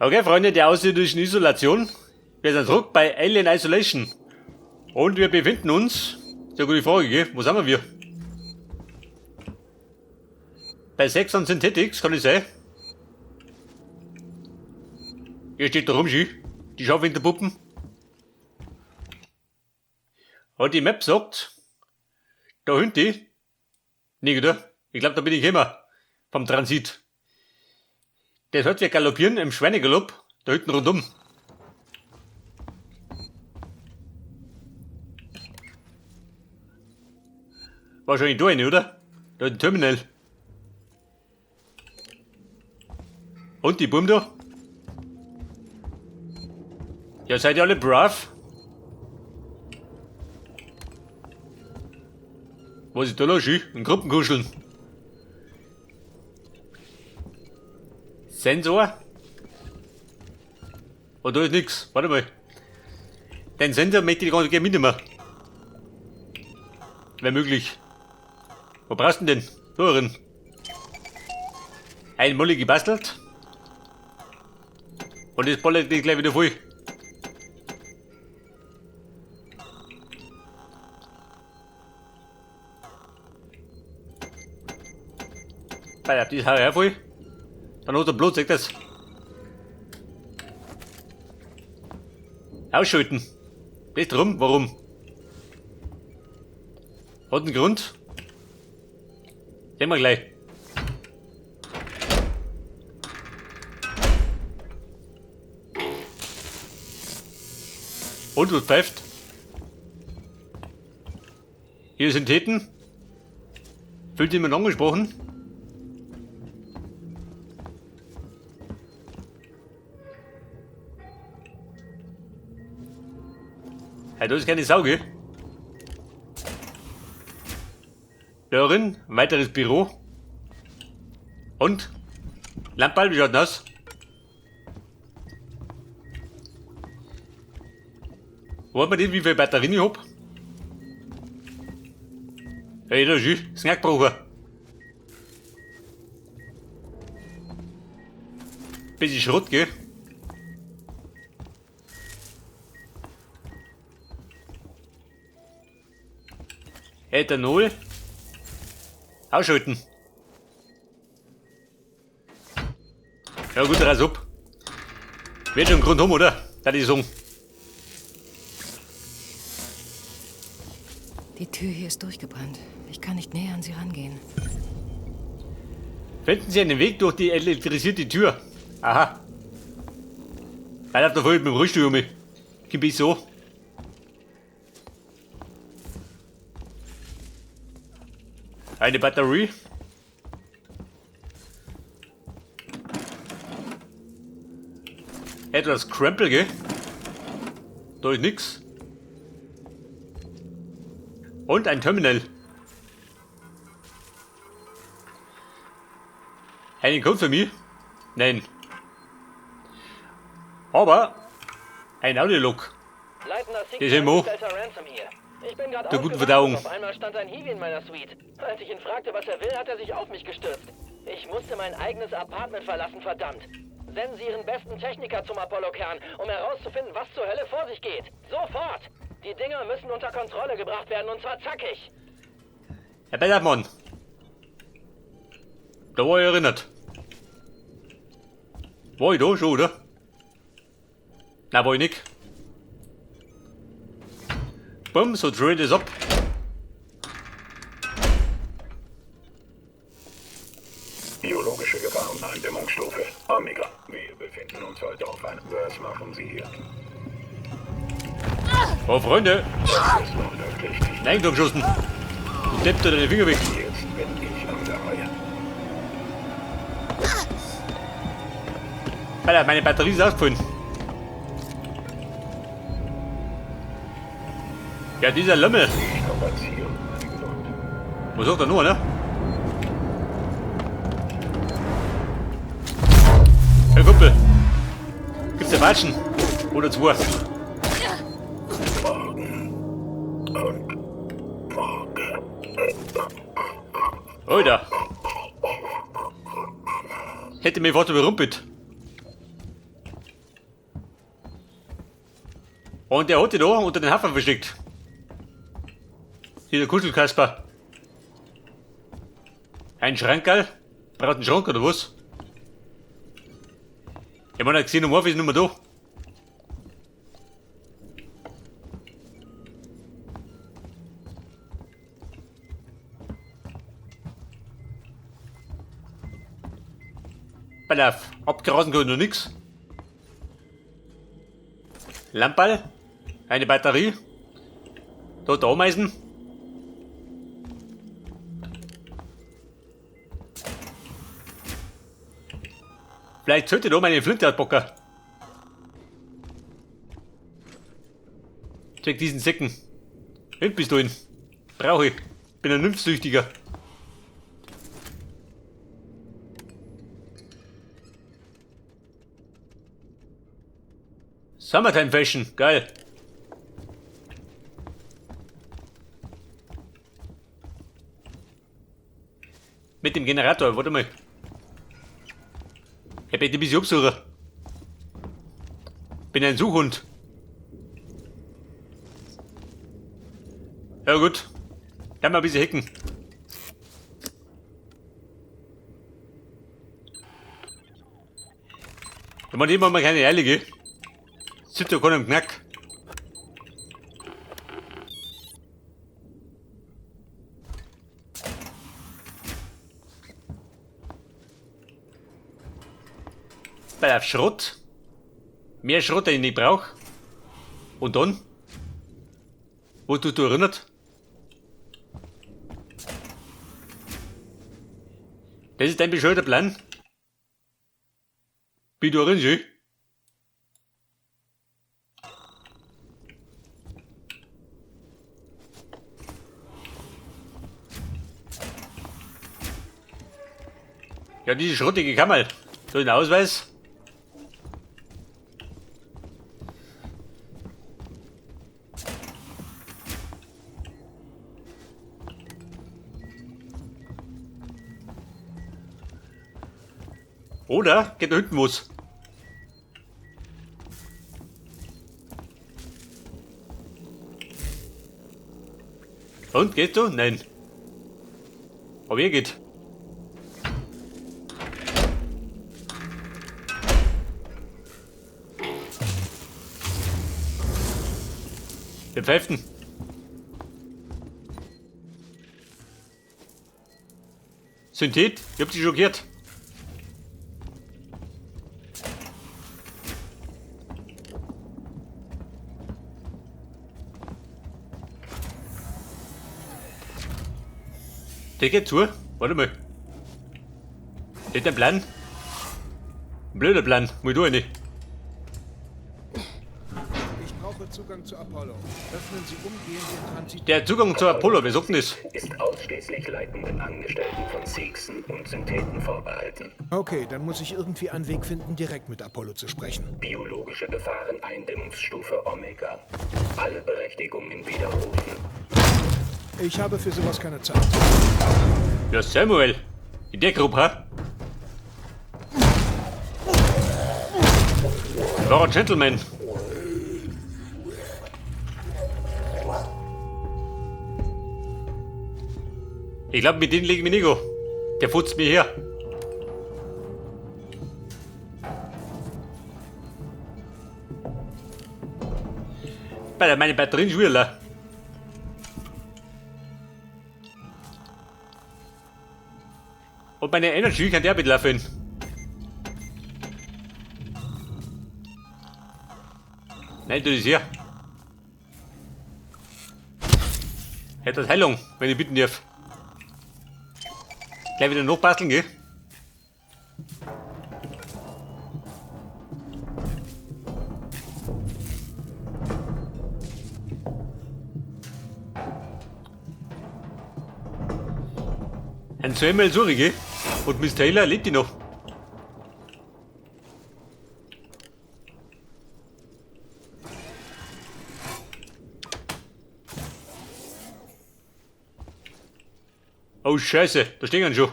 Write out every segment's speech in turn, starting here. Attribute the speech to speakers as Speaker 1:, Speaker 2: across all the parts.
Speaker 1: Okay, Freunde der außerirdischen Isolation. Wir sind zurück bei Alien Isolation. Und wir befinden uns... Sehr gute Frage, gell? Wo sind wir? Bei Sex and Synthetics, kann ich sein? Hier steht der Rumschi. Die Schaufensterpuppen. Und die Map sagt... Da hinten... Nicht, oder? Ich glaube, da bin ich immer. Vom Transit. Das hört wir galoppieren im Schweinegalopp. Da hinten rundum. Wahrscheinlich da rein, oder? Da ist ein Terminal. Und die Buben da? Ja, seid ihr alle brav? Was ist da los, Schi? Ein Gruppenkuscheln. Sensor? Oh, da ist nix. Warte mal. Den Sensor möchte ich gar nicht mitnehmen. Wäre möglich. Wo brauchst du denn? Da drin. Ein Molly gebastelt. Und das ballert gleich wieder voll. Ja, die ist her voll. Dann hat er Blut, sagt das. Ausschalten. Das drum, warum? Hat einen Grund? Sehen wir gleich. Und was pfeift? Hier sind Täten. Fühlt jemand angesprochen? Hey, da ist keine Sau, gell? Darin, ein weiteres Büro. Und? Lampenball, wie schaut das aus? Wo hat man den, wie viele Batterien ich hab? Hey, da ist Snackbrocher. Bisschen Schrott, gell? Ethanol. Ausschalten. Ja gut, raus ab. Wird schon einen Grund haben, oder? Da die sagen.
Speaker 2: Die Tür hier ist durchgebrannt. Ich kann nicht näher an sie rangehen.
Speaker 1: Finden Sie einen Weg durch die elektrisierte Tür? Aha. Einer hat da vorhin mit dem Rollstuhl um mich. Gib ich so. Eine Batterie. Etwas Krempel, gell? Da ist nix. Und ein Terminal. Einen Code für mich? Nein. Aber ein Audiolog. Das ist immer der guten Verdauung.
Speaker 3: Auf einmal stand ein Hiwi in meiner Suite. Als ich ihn fragte, was er will, hat er sich auf mich gestürzt. Ich musste mein eigenes Apartment verlassen, verdammt. Senden Sie Ihren besten Techniker zum Apollo-Kern, um herauszufinden, was zur Hölle vor sich geht. Sofort! Die Dinger müssen unter Kontrolle gebracht werden, und zwar zackig.
Speaker 1: Herr Bellermann. Da war ich erinnert. War ich da schon, oder? Na, war ich nicht. Bumm, so drehe ich das ab.
Speaker 4: Biologische Gefahreneindämmungsstufe. Omega. Wir befinden uns heute auf einem... Was machen Sie hier?
Speaker 1: Oh, Freunde.
Speaker 4: Das ist unmöglich.
Speaker 1: Nein, du geschossen. Du deppst dir deine Finger weg.
Speaker 4: Jetzt bin ich an der Reihe.
Speaker 1: Alter, meine Batterie ist ausgefallen. Ja, dieser Lümmel.
Speaker 4: Innovation, meine Geduld.
Speaker 1: Was sagt er nur, ne? Hey, Kumpel. Gibt's der Falschen? Oder zwei?
Speaker 4: Morgen. Und morgen.
Speaker 1: Alter. Hätte mich fast überrumpelt. Und der hat die da unter den Hafer versteckt. Hier der Kuschelkasper. Ein Schrankerl? Braucht einen Schrank oder was? Ich meine, Xenomorph ist nicht mehr da. Pass auf, abgerasen kann ich noch nix. Lamperl, eine Batterie, dort Ameisen. Vielleicht sollte ich da meine Flinte auspacken. Check diesen Säcken. Windpistolen. Brauche ich. Bin ein Nymphsüchtiger. Summertime Fashion, geil. Mit dem Generator, warte mal. Ich bitte ein bisschen absuchen. Bin ein Suchhund. Ja gut. Kann mal ein bisschen hacken. Wenn man immer mal keine Ehrliche. Sitzt ja keiner im Knack. Bei auf Schrott. Mehr Schrott, den ich nicht brauche. Und dann? Wo du erinnert? Das ist dein bescheuerter Plan? Wie du erinnerst? Ja, diese schrottige Kammer. So ein Ausweis. Oder geht da hinten was? Und, gehst du? Nein. Aber ihr geht. Wir pfeifen. Synthet, ich hab sie schockiert. Der geht zu. Warte mal. Das ist ein Plan. Ein blöder Plan. Muss ich nicht.
Speaker 5: Ich brauche Zugang zu Apollo. Öffnen Sie umgehend den Transit.
Speaker 1: Der Zugang zur Apollo, wer sagt denn das?
Speaker 4: Ist ausschließlich leitenden Angestellten von Seegson und Syntheten vorbehalten.
Speaker 5: Okay, dann muss ich irgendwie einen Weg finden, direkt mit Apollo zu sprechen.
Speaker 4: Biologische Gefahren Eindämmungsstufe Omega. Alle Berechtigungen widerrufen.
Speaker 5: Ich habe für sowas keine Zeit.
Speaker 1: Ja, Samuel. In der Gruppe, ha? War ein Gentleman. Ich glaube, mit denen lege ich mich nicht an. Der futzt mir her. Bei meine Batterien schon wieder leer. Und meine Energy kann der mitlaufen. Nein, du das hier. Hätte das Heilung, wenn ich bitten darf. Gleich wieder nachbasteln, gell? Ein zweimal Suri, gell? Und Miss Taylor lebt die noch. Oh Scheiße, da stehen schon.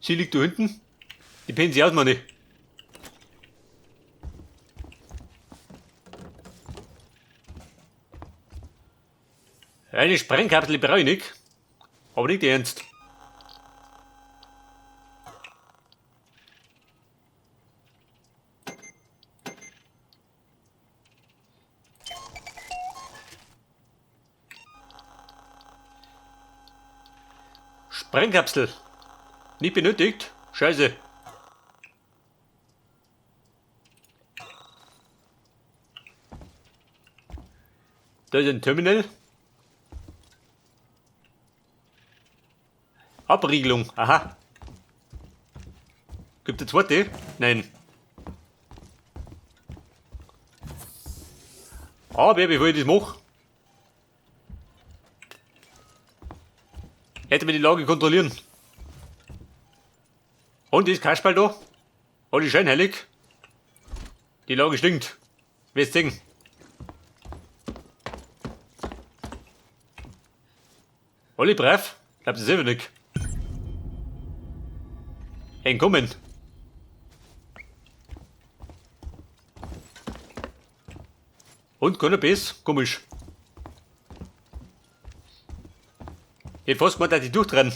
Speaker 1: Sie liegt da hinten. Die pennen sie aus, Mann. Eine Sprengkapsel brauche ich nicht. Aber nicht ernst. Sprengkapsel. Nicht benötigt. Scheiße. Da ist ein Terminal. Abriegelung. Aha. Gibt es zweite? Nein. Aber bevor ich das mache, hätte man die Lage kontrollieren. Und ist Kasperl da? Alle scheinheilig. Die Lage stinkt. Wirst sehen. Alle brav? Glaubt ihr selber nicht. Entkommen. Und Cannabis? Komisch. Ich hätte fast gemeint, dass ich durchtrennen.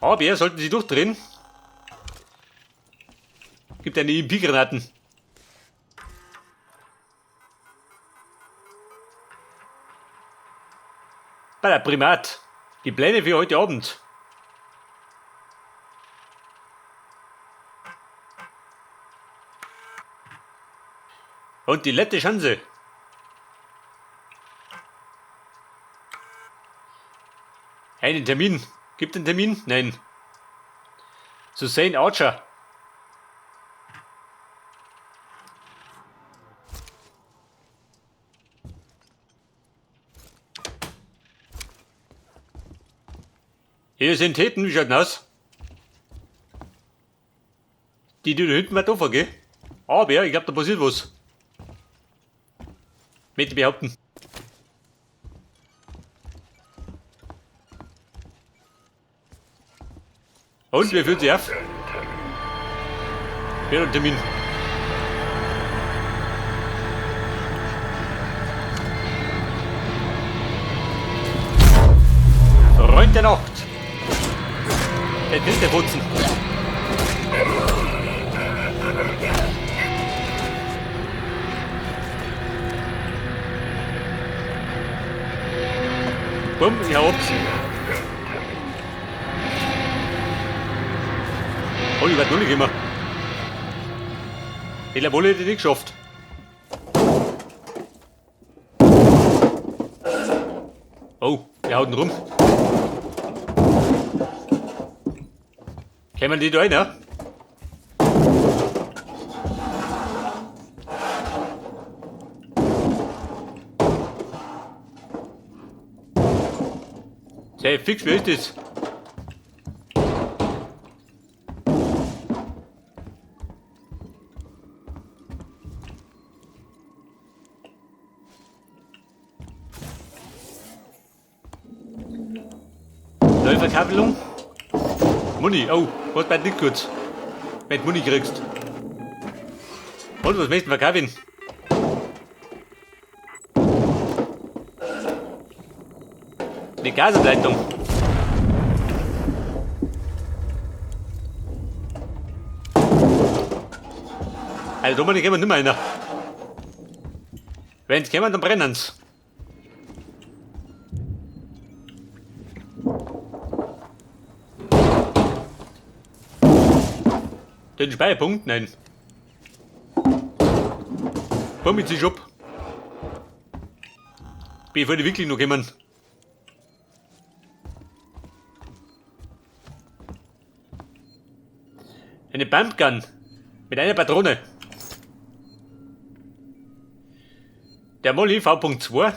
Speaker 1: Aber ja, sollten sie durchdrehen. Gibt eine EMP-Granaten. Bei der Primat. Die Pläne für heute Abend. Und die letzte Chance. Einen Termin. Gibt einen Termin? Nein. Susanne Archer. Hier sind Täten, wie schaut denn aus? Die da hinten wird offen, gell? Aber ja, ich glaube, da passiert was. Möchte ich behaupten. Und, wer fühlt sich auf? Wer hat einen Termin? Freund der Nacht. Der dritte Putzen. Bumm, ich hau ab. Oh, ich werd nur nicht immer. Ich glaube, alle hätte ich nicht geschafft. Oh, der haut ihn rum. Kämen die da rein, ja? Sei fix, wer ist das? Neue Verkabelung. Muni, oh, was bleibt nicht gut. Wenn du Muni kriegst. Und was möchtest du verkaufen? Die Gasableitung. Also da kommen nicht mehr einer. Wenn sie kommen, dann brennen sie. Den Speicherpunkt? Nein. Komm jetzt ab. Bevor die wirklich noch kommen. Eine Pumpgun. Mit einer Patrone. Der Molly V.2.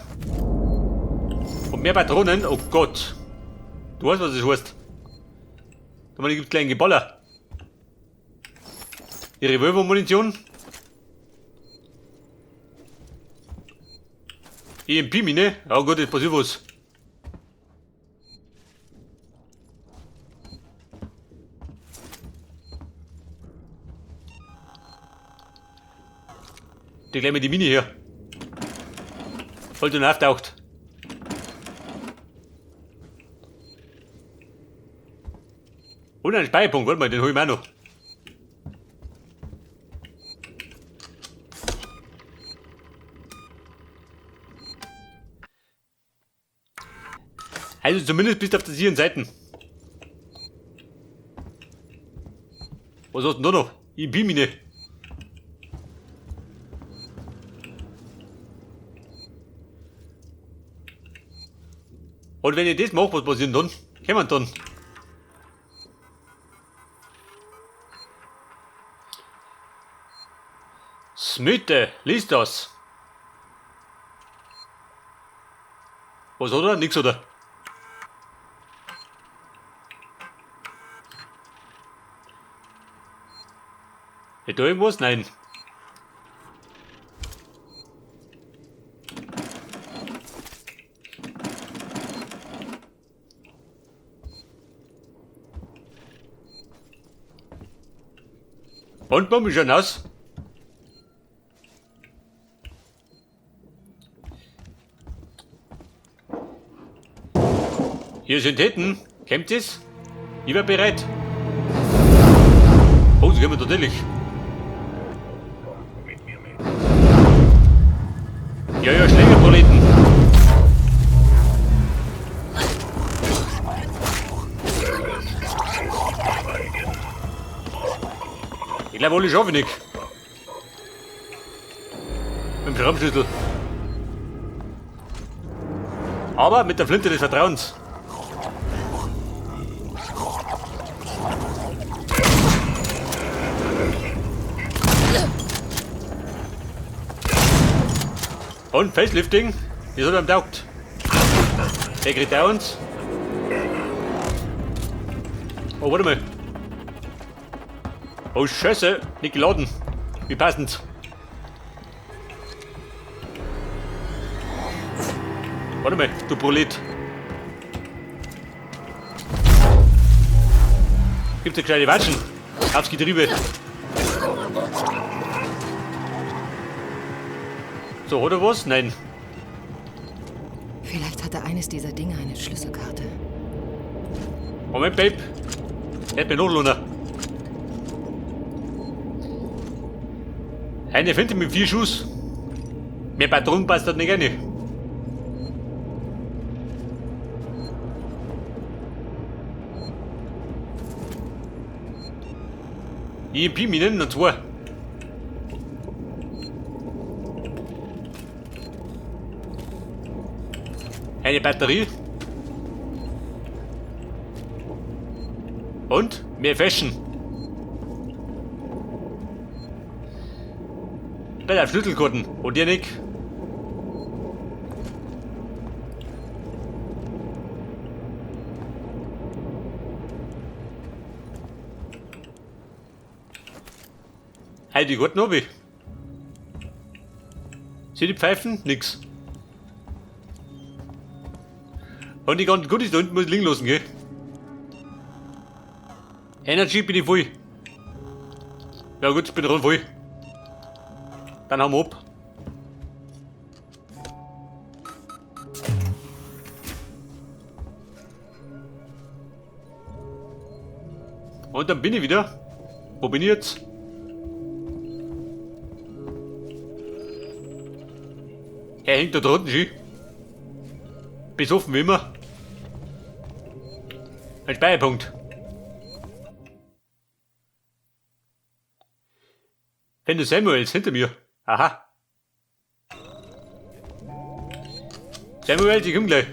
Speaker 1: Und mehr Patronen. Oh Gott. Du weißt, was das heißt. Da gibt es gleich einen Geballer. Die Revolver-Munition. EMP-Mine. Oh Gott, jetzt passiert was. Die gleich mit die Mini hier. Voll und auftaucht. Und ein Speicherpunkt, warte mal, den hol ich mir auch noch. Also zumindest bis auf das hier in Seiten. Was hast du denn da noch? IP-Mine. Und wenn ich das mache, was passiert dann? Kommen dann. Smitte, lies das. Was hat er? Nix oder? Hat da irgendwas? Nein. Und Bombe ist schon aus. Hier sind Hitten. Kämmt es? Ich war bereit. Oh, sie kommen natürlich.
Speaker 4: Mit mir mit.
Speaker 1: Ja, ja, Schlägerproleten. Ich glaube, alle schaffen nicht. Mit dem Schraubschlüssel. Aber mit der Flinte des Vertrauens. Und Facelifting, das hat er am taugt. Der kriegt Downs. Oh, warte mal. Oh, Scheiße, nicht geladen. Wie passend. Warte mal, du Prolet. Gibt's eine gescheite Watschen? Aufs Getriebe. So, oder was? Nein.
Speaker 2: Vielleicht hatte eines dieser Dinge eine Schlüsselkarte.
Speaker 1: Moment, Babe. Hält mir noch Luna. Eine Finte mit 4 Schuss. Mehr Patronen passt das nicht rein. EMP-Minen noch 2. Eine Batterie. Und mehr Fashion. Bei der Schlüsselkarten. Und ihr nicht? Hey, die Karten hab ich. Sieh die Pfeifen? Nix. Und die ganzen Goodies da unten muss ich liegen lassen, gell? Energy bin ich voll. Ja gut, ich bin rund voll. Dann haben wir ab. Und dann bin ich wieder. Wo bin ich jetzt? Er hängt da drunten schon. Besoffen wie immer. Ein Speicherpunkt. Finde Samuels hinter mir. Aha. Samuel, ich komm gleich.